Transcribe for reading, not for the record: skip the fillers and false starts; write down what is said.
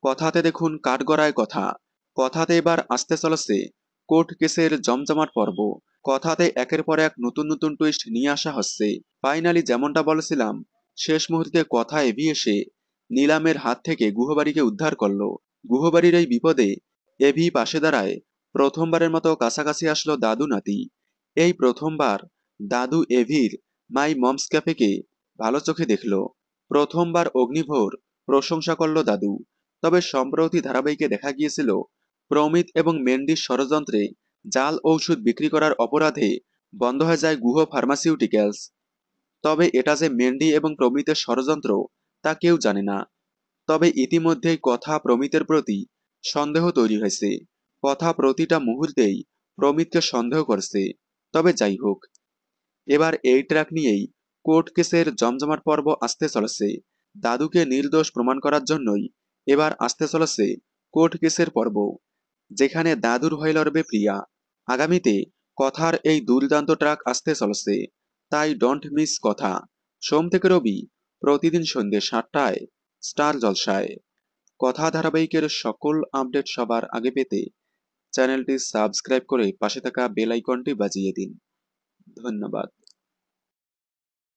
কথাতে দেখুন কাঠগড়ায় কথা। কথাতে এবার আসতে চলেছে কোর্ট কেসের জমজমাট পর্ব। কথাতে একের পর এক নতুন নতুন টুইস্ট নিয়ে আসা হচ্ছে। ফাইনালি যেমনটা বলেছিলাম, শেষ মুহূর্তে কথা এভি এসে নিলামের হাত থেকে গুহবাড়িকে উদ্ধার করলো। গুহবাড়ির এই বিপদে এভি পাশে দাঁড়ায়। প্রথমবারের মতো কাছাকাছি আসলো দাদু নাতি। এই প্রথমবার দাদু এভির মাই মমস ক্যাফেকে ভালো চোখে দেখল। প্রথমবার অগ্নিভোর প্রশংসা করল দাদু। তবে সম্প্রতি ধারাবাহিকে দেখা গিয়েছিল প্রমিত এবং মেন্ডির ষড়যন্ত্রে জাল ঔষধ বিক্রি করার অপরাধে বন্ধ হয়ে যায় গুহ ফার্মাসিউটিক্যালস। তবে এটা যে মেন্ডি এবং প্রমিতের ষড়যন্ত্র তা কেউ জানে না। তবে ইতিমধ্যেই কথা প্রমিতের প্রতি সন্দেহ তৈরি হয়েছে। কথা প্রতিটা মুহূর্তেই প্রমিতকে সন্দেহ করছে। তবে যাই হোক, এবার এই ট্র্যাক নিয়েই কোর্ট কেসের জমজমাট পর্ব আসতে চলেছে। দাদুকে নির্দোষ প্রমাণ করার জন্যই এবার আসতে চলেছে কোর্ট কেসের পর্ব, যেখানে দাদুর হয়ে লড়বে প্রিয়া। আগামীতে কথার এই দুর্দান্ত ট্র্যাক আসতে চলেছে, তাই ডোন্ট মিস কথা। সোম থেকে রবি প্রতিদিন সন্ধ্যে 7টায় স্টার জলসায়। কথা ধারাবাহিকের সকল আপডেট সবার আগে পেতে চ্যানেলটি সাবস্ক্রাইব করে পাশে থাকা বেল আইকনটি বাজিয়ে দিন। ধন্যবাদ।